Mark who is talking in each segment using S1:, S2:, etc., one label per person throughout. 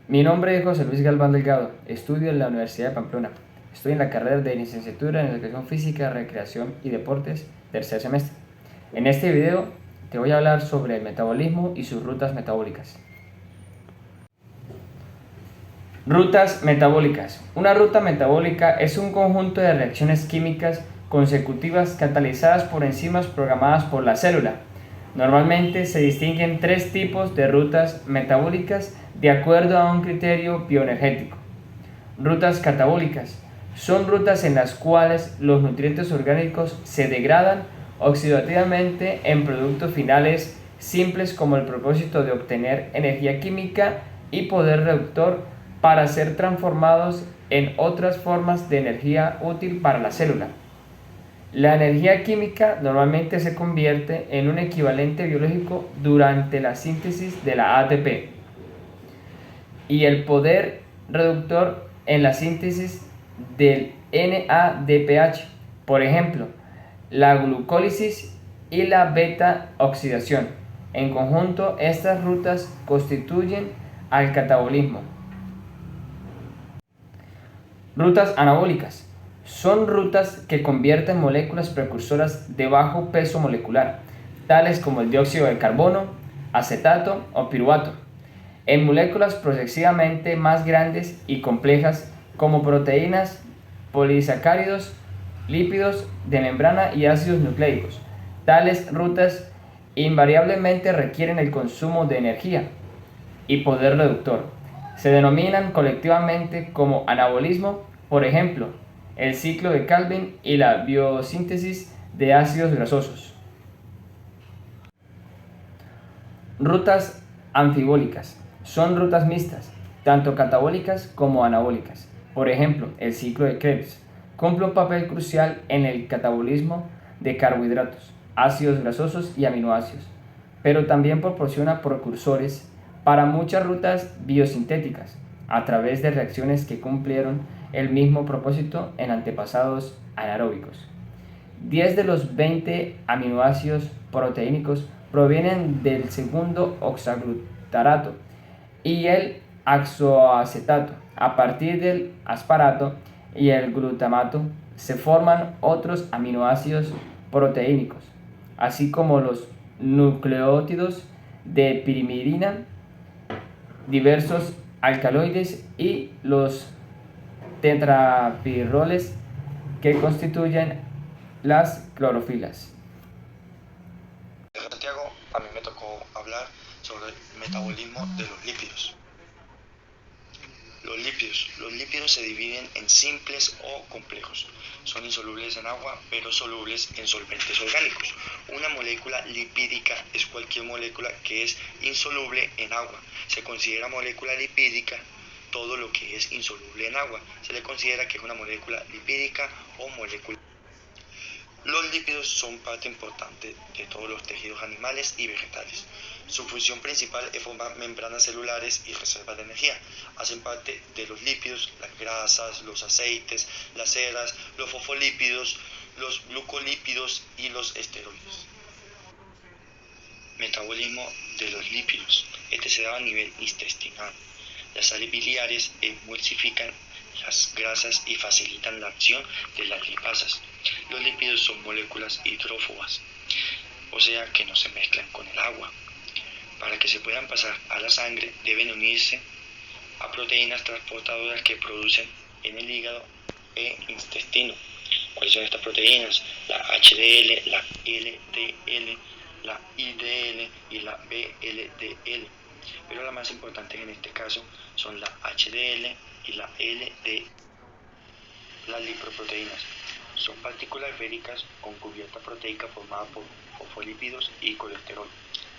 S1: Mi nombre es José Luis Galván Delgado, estudio en la Universidad de Pamplona. Estoy en la carrera de licenciatura en Educación Física, Recreación y Deportes, tercer semestre. En este video te voy a hablar sobre el metabolismo y sus rutas metabólicas. Rutas metabólicas. Una ruta metabólica es un conjunto de reacciones químicas consecutivas catalizadas por enzimas programadas por la célula. Normalmente se distinguen tres tipos de rutas metabólicas de acuerdo a un criterio bioenergético. Rutas catabólicas. Son rutas en las cuales los nutrientes orgánicos se degradan oxidativamente en productos finales simples como el propósito de obtener energía química y poder reductor para ser transformados en otras formas de energía útil para la célula. La energía química normalmente se convierte en un equivalente biológico durante la síntesis de la ATP y el poder reductor en la síntesis del NADPH, por ejemplo, la glucólisis y la beta-oxidación. En conjunto, estas rutas constituyen al catabolismo. Rutas anabólicas. Son rutas que convierten moléculas precursoras de bajo peso molecular, tales como el dióxido de carbono, acetato o piruvato, en moléculas progresivamente más grandes y complejas como proteínas, polisacáridos, lípidos de membrana y ácidos nucleicos. Tales rutas invariablemente requieren el consumo de energía y poder reductor. Se denominan colectivamente como anabolismo, por ejemplo, el ciclo de Calvin y la biosíntesis de ácidos grasosos. Rutas anfibólicas. Son rutas mixtas, tanto catabólicas como anabólicas. Por ejemplo, el ciclo de Krebs cumple un papel crucial en el catabolismo de carbohidratos, ácidos grasosos y aminoácidos, pero también proporciona precursores para muchas rutas biosintéticas a través de reacciones que cumplieron el mismo propósito en antepasados anaeróbicos. 10 de los 20 aminoácidos proteínicos provienen del segundo oxaglutarato y el oxoacetato. A partir del asparato y el glutamato se forman otros aminoácidos proteínicos, así como los nucleótidos de pirimidina, diversos alcaloides y los tetrapirroles que constituyen las clorofilas.
S2: Santiago, a mí me tocó hablar sobre el metabolismo de los lípidos. Los lípidos se dividen en simples o complejos. Son insolubles en agua, pero solubles en solventes orgánicos. Una molécula lipídica es cualquier molécula que es insoluble en agua. Se considera molécula lipídica todo lo que es insoluble en agua. Se le considera que es una molécula lipídica o molécula. Los lípidos son parte importante de todos los tejidos animales y vegetales. Su función principal es formar membranas celulares y reservas de energía. Hacen parte de los lípidos las grasas, los aceites, las ceras, los fosfolípidos, los glucolípidos y los esteroides. Metabolismo de los lípidos. Este se da a nivel intestinal. Las sales biliares emulsifican las grasas y facilitan la acción de las lipasas. Los lípidos son moléculas hidrófobas, o sea que no se mezclan con el agua. Para que se puedan pasar a la sangre deben unirse a proteínas transportadoras que producen en el hígado e intestino. ¿Cuáles son estas proteínas? La HDL, la LDL, la IDL y la VLDL. Pero las más importantes en este caso son la HDL y la LDL. Las lipoproteínas son partículas esféricas con cubierta proteica formada por fosfolípidos y colesterol.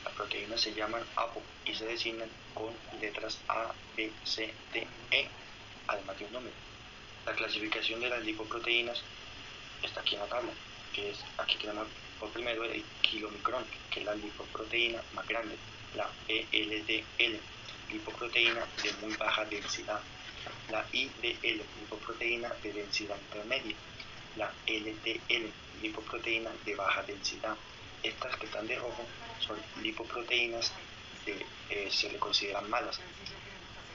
S2: Las proteínas se llaman APO y se designan con letras A, B, C, D, E, además de un número. La clasificación de las lipoproteínas está aquí en la tabla, que es, aquí tenemos por primero el kilomicrón, que es la lipoproteína más grande, la VLDL, lipoproteína de muy baja densidad, la IDL, lipoproteína de densidad intermedia, la LDL, lipoproteína de baja densidad. Estas que están de rojo son lipoproteínas se le consideran malas.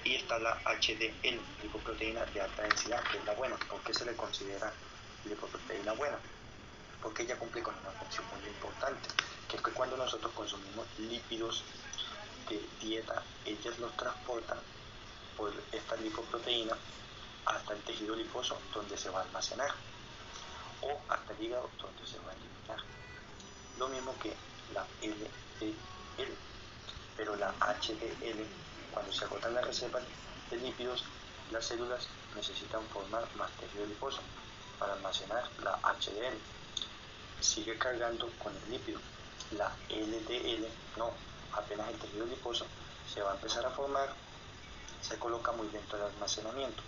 S2: Y está la HDL, lipoproteína de alta densidad, que es la buena. ¿Por qué se le considera lipoproteína buena? Porque ella cumple con una función muy importante, que es que cuando nosotros consumimos lípidos de dieta, ellas los transportan por esta lipoproteína hasta el tejido adiposo donde se va a almacenar, o hasta el hígado donde se va a eliminar. Lo mismo que la LDL, pero la HDL, cuando se agotan las reservas de lípidos, las células necesitan formar más tejido adiposo para almacenar la HDL. Sigue cargando con el lípido. La LDL no, apenas el tejido adiposo se va a empezar a formar, se coloca muy lento el almacenamiento.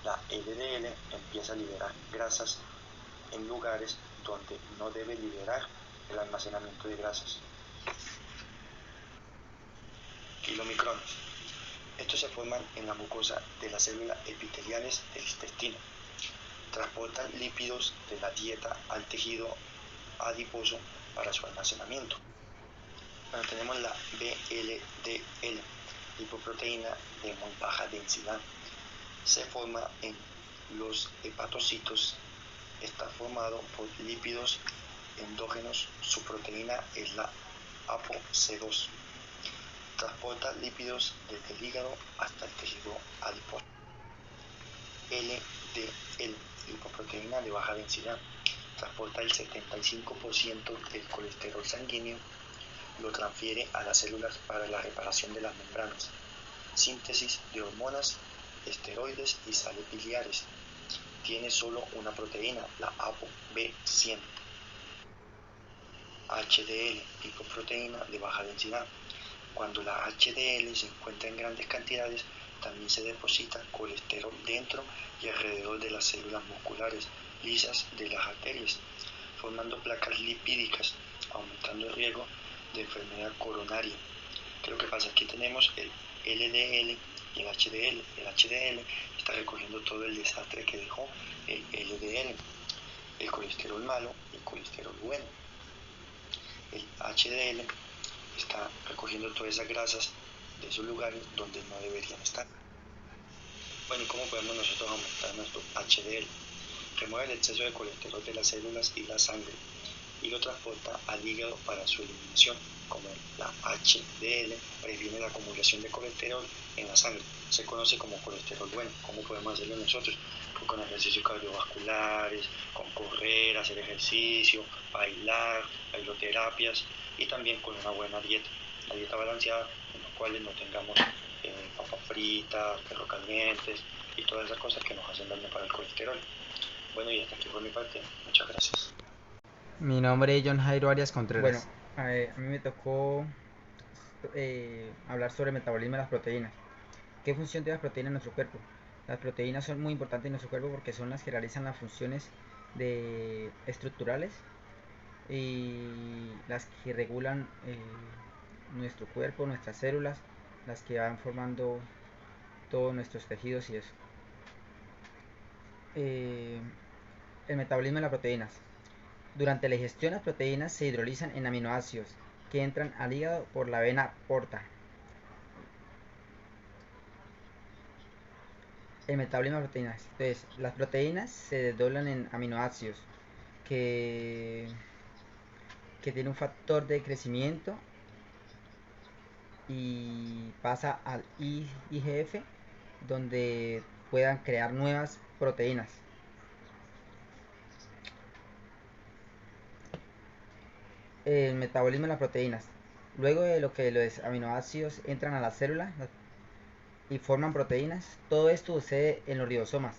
S2: La LDL empieza a liberar grasas en lugares donde no debe liberar el almacenamiento de grasas. Kilomicrones. Estos se forman en la mucosa de las células epiteliales del intestino. Transportan lípidos de la dieta al tejido adiposo para su almacenamiento. Bueno, tenemos la VLDL, lipoproteína de muy baja densidad. Se forma en los hepatocitos. Está formado por lípidos endógenos. Su proteína es la ApoC2. Transporta lípidos desde el hígado hasta el tejido adiposo. LDL, lipoproteína de baja densidad. Transporta el 75% del colesterol sanguíneo, lo transfiere a las células para la reparación de las membranas, síntesis de hormonas, esteroides y sales biliares. Tiene solo una proteína, la ApoB100. HDL, lipoproteína de baja densidad. Cuando la HDL se encuentra en grandes cantidades, también se deposita colesterol dentro y alrededor de las células musculares lisas de las arterias, formando placas lipídicas, aumentando el riesgo de enfermedad coronaria. ¿Qué es lo que pasa? Aquí tenemos el LDL y el HDL. El HDL está recogiendo todo el desastre que dejó el LDL, el colesterol malo y el colesterol bueno. El HDL está recogiendo todas esas grasas de esos lugares donde no deberían estar. Bueno, ¿y cómo podemos nosotros aumentar nuestro HDL? Remueve el exceso de colesterol de las células y la sangre y lo transporta al hígado para su eliminación. Como la HDL previene la acumulación de colesterol en la sangre, se conoce como colesterol bueno. ¿Cómo podemos hacerlo nosotros? Pues con ejercicios cardiovasculares, con correr, hacer ejercicio, bailar, bailoterapias y también con una buena dieta. La dieta balanceada, en la cual no tengamos papas fritas, perros calientes y todas esas cosas que nos hacen daño para el colesterol. Bueno, y hasta aquí por mi parte. Muchas gracias.
S3: Mi nombre es John Jairo Arias Contreras.
S4: Bueno, a mí me tocó hablar sobre el metabolismo de las proteínas. ¿Qué función tiene las proteínas en nuestro cuerpo? Las proteínas son muy importantes en nuestro cuerpo porque son las que realizan las funciones estructurales y las que regulan nuestro cuerpo, nuestras células, las que van formando todos nuestros tejidos y eso. El metabolismo de las proteínas. Durante la digestión, las proteínas se hidrolizan en aminoácidos que entran al hígado por la vena porta. El metabolismo de proteínas. Entonces, las proteínas se desdoblan en aminoácidos que tiene un factor de crecimiento y pasa al IGF, donde puedan crear nuevas proteínas. El metabolismo de las proteínas. Luego de lo que los aminoácidos entran a la célula y forman proteínas, todo esto sucede en los ribosomas.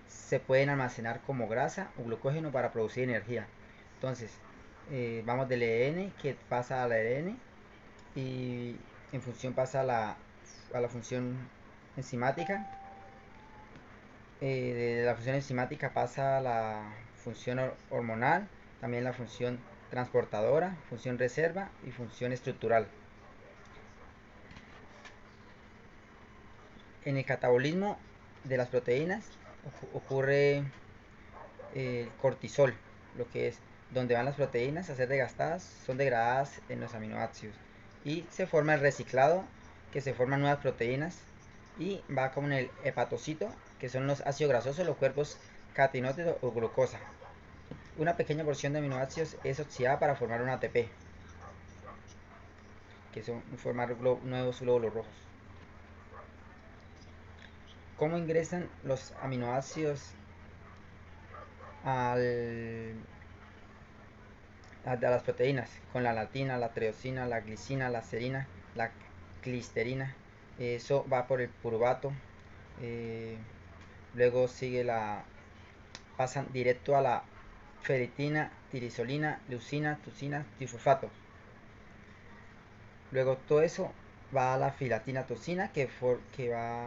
S4: Se pueden almacenar como grasa o glucógeno para producir energía. Entonces, vamos del EDN que pasa al ADN y en función pasa a la función enzimática. De la función enzimática pasa a la función hormonal, también la función transportadora, función reserva y función estructural. En el catabolismo de las proteínas ocurre el cortisol, lo que es donde van las proteínas a ser desgastadas, son degradadas en los aminoácidos y se forma el reciclado, que se forman nuevas proteínas y va como en el hepatocito, que son los ácidos grasosos, los cuerpos cateinoides o glucosa. Una pequeña porción de aminoácidos es oxidada para formar un ATP, que son formar nuevos glóbulos rojos. ¿Cómo ingresan los aminoácidos a las proteínas? Con la latina, la treosina, la glicina, la serina, la clisterina. Eso va por el purvato. Luego sigue pasan directo a la ferritina, tirisolina, leucina, tucina, trifosfato. Luego todo eso va a la filatina toxina, que va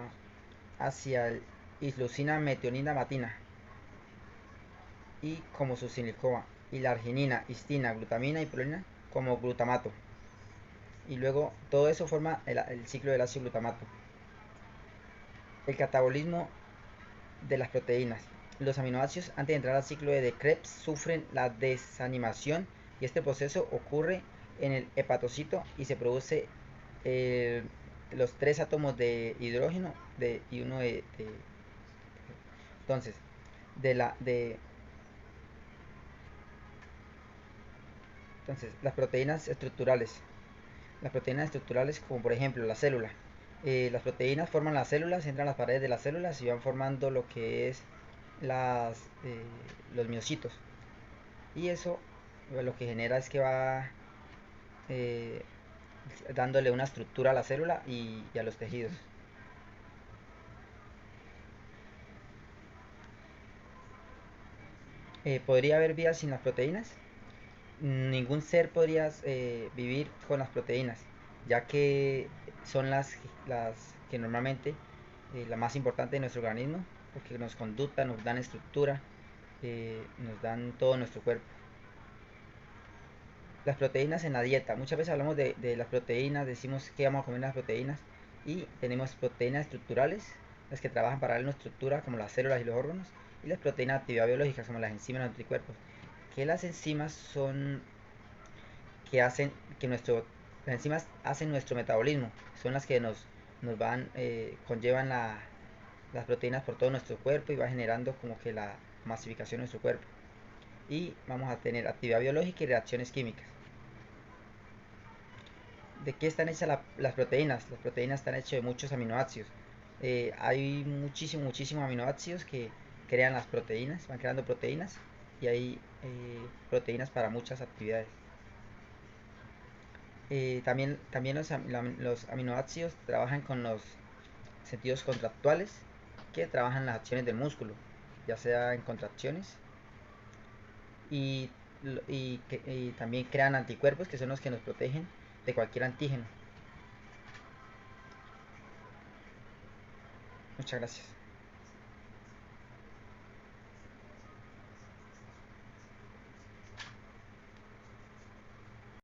S4: hacia el isleucina, metionina, matina y como succinilcoa, y la arginina, histina, glutamina y prolina como glutamato. Y luego todo eso forma el ciclo del ácido glutamato. El catabolismo de las proteínas. Los aminoácidos antes de entrar al ciclo de Krebs sufren la desanimación y este proceso ocurre en el hepatocito y se produce los 3 átomos de hidrógeno y uno entonces entonces las proteínas estructurales. Las proteínas estructurales, como por ejemplo la célula. Las proteínas forman las células, entran a las paredes de las células y van formando lo que es los miocitos. Y eso lo que genera es que va dándole una estructura a la célula y a los tejidos. ¿Podría haber vida sin las proteínas? Ningún ser podría vivir con las proteínas, ya que son las que normalmente la más importante de nuestro organismo, porque nos conductan, nos dan estructura, nos dan todo nuestro cuerpo. Las proteínas en la dieta. Muchas veces hablamos de las proteínas, decimos que vamos a comer las proteínas y tenemos proteínas estructurales, las que trabajan para darle una estructura como las células y los órganos, y las proteínas de actividad biológica como las enzimas y los anticuerpos. Que las enzimas son que hacen que las enzimas hacen nuestro metabolismo, son las que nos van conllevan las proteínas por todo nuestro cuerpo y va generando como que la masificación de nuestro cuerpo y vamos a tener actividad biológica y reacciones químicas. ¿De qué están hechas las proteínas? Las proteínas están hechas de muchos aminoácidos. Hay muchísimos aminoácidos que crean las proteínas, van creando proteínas y hay proteínas para muchas actividades. También los aminoácidos trabajan con los sentidos contractuales que trabajan las acciones del músculo, ya sea en contracciones y, y también crean anticuerpos que son los que nos protegen de cualquier antígeno. Muchas gracias.